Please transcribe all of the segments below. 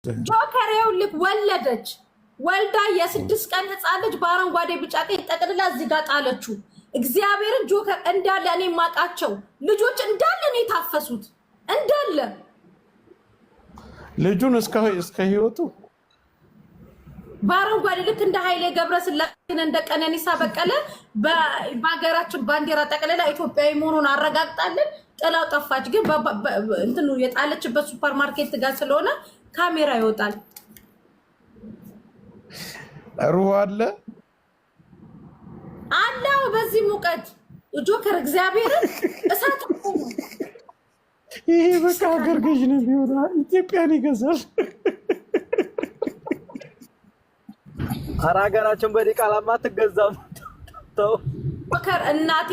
ጆከር ይኸውልህ ወለደች ወልዳ የ6 ቀን ህፃን ልጅ በአረንጓዴ ቢጫ ቀይ ጠቅልላ እዚህ ጋር ጣለችው። እግዚአብሔርን ጆከር እንዳለ እኔ ማቃቸው ልጆች እንዳለ ነው የታፈሱት እንዳለ ልጁን እስከ ህይወቱ በአረንጓዴ ልክ እንደ ኃይሌ ገብረስላሴን እንደ ቀነኒሳ በቀለ በሀገራችን ባንዲራ ጠቅልላ ኢትዮጵያዊ መሆኑን አረጋግጣለን። ጥላው ጠፋች። ግን እንትኑ የጣለችበት ሱፐርማርኬት ጋር ስለሆነ ካሜራ ይወጣል። ሩህ አለ አላው በዚህ ሙቀት ጆከር እግዚአብሔርን እሳት ነው። ይሄ በቃ ሀገር ገዥ ነው ቢሆን ኢትዮጵያን ይገዛል። ሀገራችን በዲቃላማ ትገዛም ተው ጆከር እናቴ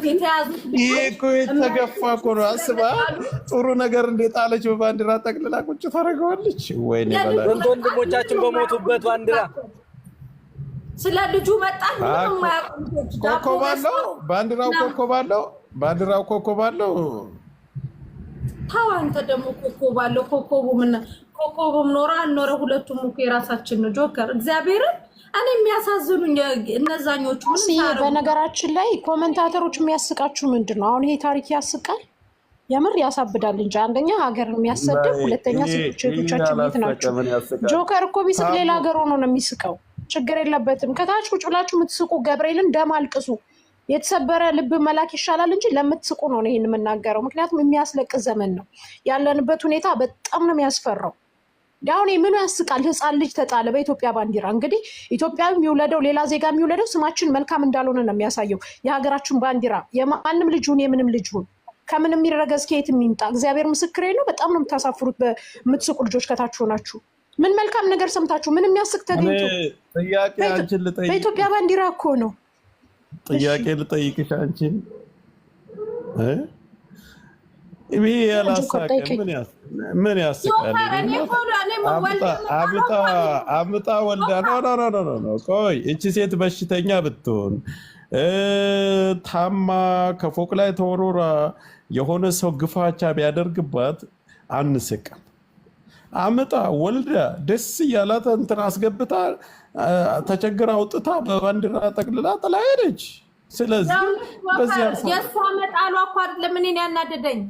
የተያዙ ይሄ እኮ የተገፋ እኮ ነው። አስባ ጥሩ ነገር እንደጣለች በባንዲራ ጠቅልላ ቁጭ ታደርገዋለች። ወይኔ በላ ወንድሞቻችን በሞቱበት ባንዲራ ስለ ልጁ መጣን ምንም ማያውቁት ኮከብ አለው ባንዲራው ኮከብ አለው ባንዲራው ኮከብ አለው። ታው አንተ ደግሞ ኮከብ አለው ኮከቡም ኖራ አልኖረ ሁለቱም እኮ የራሳችን ነው። ጆከር እግዚአብሔርን እኔ የሚያሳዝኑኝ እነዛኞቹ ምን ያረጋሉ? በነገራችን ላይ ኮሜንታተሮች የሚያስቃችሁ ምንድነው? አሁን ይሄ ታሪክ ያስቃል የምር ያሳብዳል እንጂ አንደኛ ሀገርን የሚያሰድብ ሁለተኛ ሴቶቻችን ቤት ናቸው። ጆከር እኮ ቢስቅ ሌላ ሀገር ሆኖ ነው የሚስቀው። ችግር የለበትም። ከታች ቁጭ ብላችሁ የምትስቁ ገብርኤልን ደም አልቅሱ። የተሰበረ ልብ መላክ ይሻላል እንጂ ለምትስቁ ነው ይሄን የምናገረው። ምክንያቱም የሚያስለቅስ ዘመን ነው ያለንበት። ሁኔታ በጣም ነው የሚያስፈራው። ዳውን ምኑ ያስቃል? ህፃን ልጅ ተጣለ በኢትዮጵያ ባንዲራ። እንግዲህ ኢትዮጵያዊ የሚውለደው ሌላ ዜጋ የሚውለደው ስማችን መልካም እንዳልሆነ ነው የሚያሳየው። የሀገራችን ባንዲራ የማንም ልጅ ሁን የምንም ልጅ ሁን ከምንም የሚረገዝ ከየት የሚምጣ እግዚአብሔር ምስክሬ ነው። በጣም ነው የምታሳፍሩት በምትስቁ ልጆች ከታች ሆናችሁ። ምን መልካም ነገር ሰምታችሁ ምን የሚያስቅ ተገኝቶ? ጥያቄ አንቺን ልጠይቅ። በኢትዮጵያ ባንዲራ እኮ ነው። ጥያቄ ልጠይቅሽ አንቺን ይሄ ያላሳቀ ምን ያስቃል? አምጣ ወልዳ ነው። ቆይ እቺ ሴት በሽተኛ ብትሆን ታማ ከፎቅ ላይ ተወሮራ የሆነ ሰው ግፋቻ ቢያደርግባት አንስቅም። አምጣ ወልዳ ደስ እያላት እንትን አስገብታ ተቸግራ አውጥታ በባንዲራ ጠቅልላ ጥላ ሄደች። ስለዚህ በዚህ የእሷ መጣሏ እኮ አይደለም እኔን ያናደደኝ።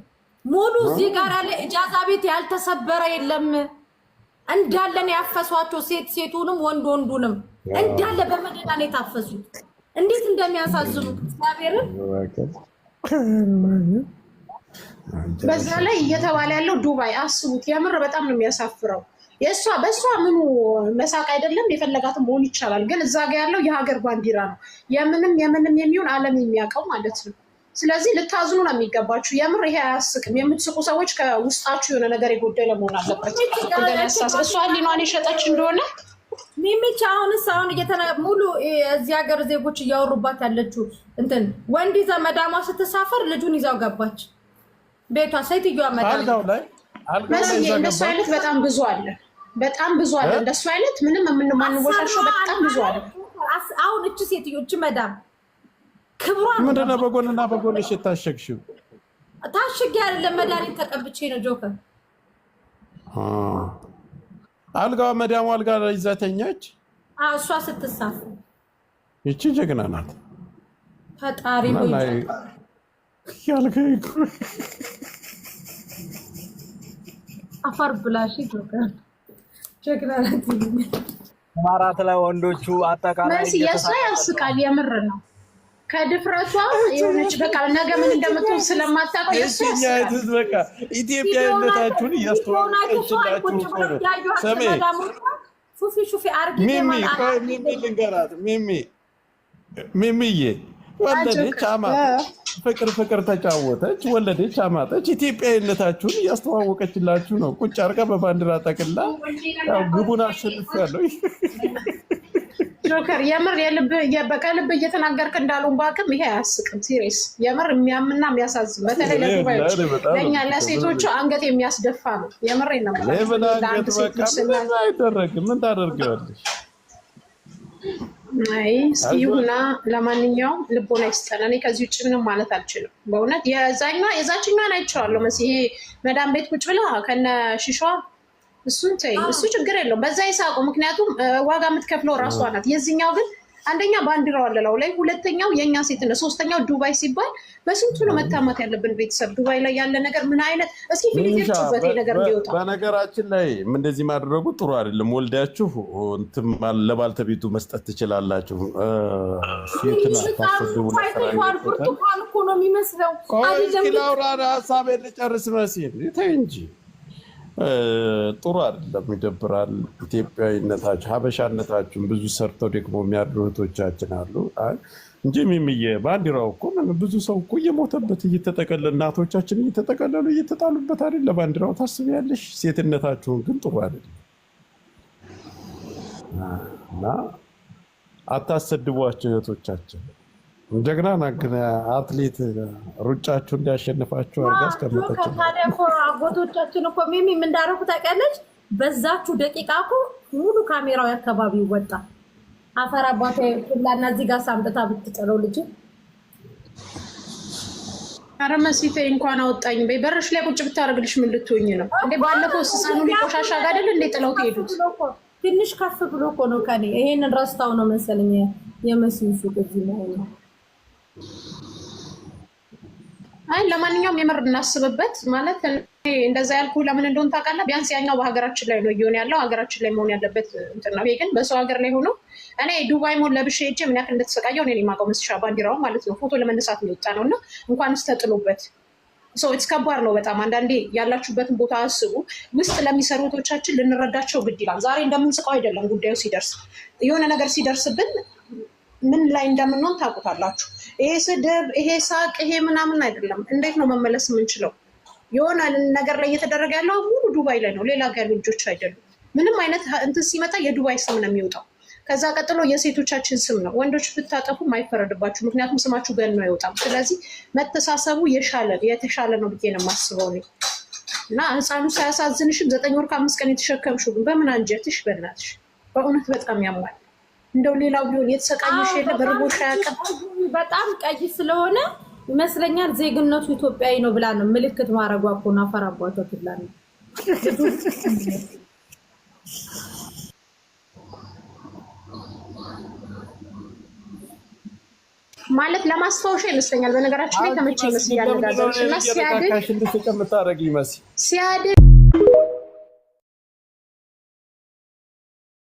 ሙሉ እዚህ ጋር ያለ እጃዛ ቤት ያልተሰበረ የለም እንዳለን ያፈሷቸው ሴቱንም ወንዱንም እንዳለ በመደዳ ነው የታፈሱት። እንዴት እንደሚያሳዝኑ እግዚአብሔርን። በዛ ላይ እየተባለ ያለው ዱባይ አስቡት። የምር በጣም ነው የሚያሳፍረው። በእሷ ምኑ መሳቅ አይደለም። የፈለጋትን መሆን ይቻላል። ግን እዛ ጋ ያለው የሀገር ባንዲራ ነው። የምንም የሚሆን ዓለም የሚያውቀው ማለት ነው። ስለዚህ ልታዝኑ ነው የሚገባችሁ። የምር ይሄ አያስቅም። የምትስቁ ሰዎች ከውስጣችሁ የሆነ ነገር የጎደለ መሆን አለበት። እሷ ሊኗን የሸጠች እንደሆነ ሚሚቻ አሁንስ ሙሉ እዚህ ሀገር ዜጎች እያወሩባት ያለችው እንትን ወንድ ይዛ መዳሟ ስትሳፈር ልጁን ይዛው ገባች ቤቷ። ሴትዮዋ እንደሱ አይነት በጣም ብዙ አለ። እንደሱ አይነት ምንም የምንማንወሻቸው በጣም ብዙ አለ። አሁን እቺ ሴትዮ እቺ መዳም ክብሯ ምንድን ነው? በጎንና በጎንሽ የታሸግሽው? ታሽግ አይደለም መድኃኒት ተቀብቼ ነው ጆከር። አልጋዋ መዳሙ አልጋ ላይ ይዛተኛች። እሷ ስትሳፍ ይቺ ጀግና ናት። ፈጣሪ ሆይ ያልከኝ አፈር ብላሽ ጆከር ጀግና ናት። ማራት ላይ ወንዶቹ አጠቃላይ የእሷ ያስቃል። የምር ነው ከድፍረቷ የሆነች በቃ ነገ ምን እንደምትሆን ስለማታውቅ በቃ ኢትዮጵያዊነታችሁን እያስተዋወቀችላችሁ ልንገራት። ሚሚዬ ወለደች አማጠች፣ ፍቅር ተጫወተች፣ ወለደች አማጠች። ኢትዮጵያዊነታችሁን እያስተዋወቀችላችሁ ነው። ቁጭ አርጋ በባንዲራ ጠቅላ ግቡን አሸንፊያለሁ። ጆከር የምር ከልብ እየተናገርክ እንዳሉን ባክም ይሄ አያስቅም። ሲሪየስ የምር የሚያምና የሚያሳዝን በተለይ ለዱባዮች ለእኛ ለሴቶቹ አንገት የሚያስደፋ ነው። የምር ነው። ምን ታደርጊዋለሽ? አይ እስኪሁና ለማንኛውም ልቦና ይስጠን። እኔ ከዚህ ውጭ ምንም ማለት አልችልም በእውነት። የዛችኛዋን አይቼዋለሁ መሲ መዳም ቤት ቁጭ ብላ ከነ ሽሿ እሱን ተይ፣ እሱ ችግር የለውም። በዛ ይሳቁ። ምክንያቱም ዋጋ የምትከፍለው ራሷ ናት። የዚህኛው ግን አንደኛ ባንዲራው አለላው ላይ፣ ሁለተኛው የኛ ሴት ነው፣ ሶስተኛው ዱባይ ሲባል በስንቱ ነው መታማት ያለብን ቤተሰብ። ዱባይ ላይ ያለ ነገር ምን አይነት እስኪ ፊሊፒን ጩበት ነገር ቢወጣ። በነገራችን ላይ እንደዚህ ማድረጉ ጥሩ አይደለም። ወልዳችሁ እንትን ለባልተቤቱ መስጠት ትችላላችሁ። ሴትና ታስደው ብርቱካን እኮ ነው የሚመስለው። እስኪ ላውራ ሀሳቤን ልጨርስ መሲል ተይ እንጂ። ጥሩ አይደለም፣ ይደብራል። ኢትዮጵያዊነታችሁ ሀበሻነታችሁን ብዙ ሰርተው ደግሞ የሚያድሩ እህቶቻችን አሉ እንጂ ሚምዬ ባንዲራው እኮ ብዙ ሰው እኮ እየሞተበት እየተጠቀለለ እናቶቻችን እየተጠቀለሉ እየተጣሉበት አይደል? ለባንዲራው ታስቢያለሽ? ሴትነታችሁን ግን ጥሩ አይደለም እና አታሰድቧቸው እህቶቻችን። ጀግና ናግን አትሌት ሩጫችሁ እንዲያሸንፋችሁ አድርጋ አስቀመጠችው። አጎቶቻችን እኮ ሚሚ ምን እንዳደረጉ ታውቂያለሽ? በዛችሁ ደቂቃ እኮ ሙሉ ካሜራው አካባቢ ወጣ። አፈር አባቴ ሁላና እዚህ ጋር ሳምጥታ ብትጨረው ልጅ። ኧረ መሲቴ እንኳን አወጣኝ በይ። በርሽ ላይ ቁጭ ብታደርግልሽ ምን ልትሆኝ ነው እንዴ? ባለፈው ስሳኑ ሊቆሻሻ ጋር አይደል እንዴ ጥለው ሄዱት? ትንሽ ከፍ ብሎ እኮ ነው ከኔ። ይሄንን ረስታው ነው መሰለኝ የመሲን ሱቅ እዚህ ነው። አይ ለማንኛውም የምር እናስብበት። ማለት እንደዛ ያልኩ ለምን እንደሆነ ታውቃለህ? ቢያንስ ያኛው በሀገራችን ላይ ነው እየሆነ ያለው፣ ሀገራችን ላይ መሆን ያለበት እንትን ነው። ይሄ ግን በሰው ሀገር ላይ ሆኖ እኔ ዱባይ ሞል ለብሼ ሄጄ ምን ያክል እንደተሰቃየው እኔ የማውቀው መስሻ ባንዲራው ማለት ነው። ፎቶ ለመነሳት ነው የወጣ ነው እና እንኳንስ ተጥሎበት ሰው ከባድ ነው በጣም። አንዳንዴ ያላችሁበትን ቦታ አስቡ። ውስጥ ለሚሰሩ እህቶቻችን ልንረዳቸው ግድ ይላል። ዛሬ እንደምንስቀው አይደለም ጉዳዩ ሲደርስ፣ የሆነ ነገር ሲደርስብን ምን ላይ እንደምንሆን ታውቁታላችሁ። ይሄ ስድብ፣ ይሄ ሳቅ፣ ይሄ ምናምን አይደለም። እንዴት ነው መመለስ የምንችለው? የሆነ ነገር ላይ እየተደረገ ያለው ሙሉ ዱባይ ላይ ነው፣ ሌላ ሀገር ልጆች አይደሉም። ምንም አይነት እንትን ሲመጣ የዱባይ ስም ነው የሚወጣው። ከዛ ቀጥሎ የሴቶቻችን ስም ነው። ወንዶች ብታጠፉም አይፈረድባችሁ፣ ምክንያቱም ስማችሁ ገኖ አይወጣም። ስለዚህ መተሳሰቡ የተሻለ ነው ብዬ ነው የማስበው እና ህፃኑ ሳያሳዝንሽም 9 ወር ከ5 ቀን የተሸከምሽው ግን በምን አንጀትሽ? በእናትሽ በእውነት በጣም ያማል። እንደው ሌላው ቢሆን የተሰቃየሽ የለ በርቦሽ ያቀም በጣም ቀይ ስለሆነ ይመስለኛል ዜግነቱ ኢትዮጵያዊ ነው ብላ ነው ምልክት ማረጓ እኮ ነው። አፈራባቷ ትላለ ማለት ለማስታወሻ ይመስለኛል። በነገራችን ላይ ተመቸኝ ይመስላል። ያለጋዘው እና ሲያድግ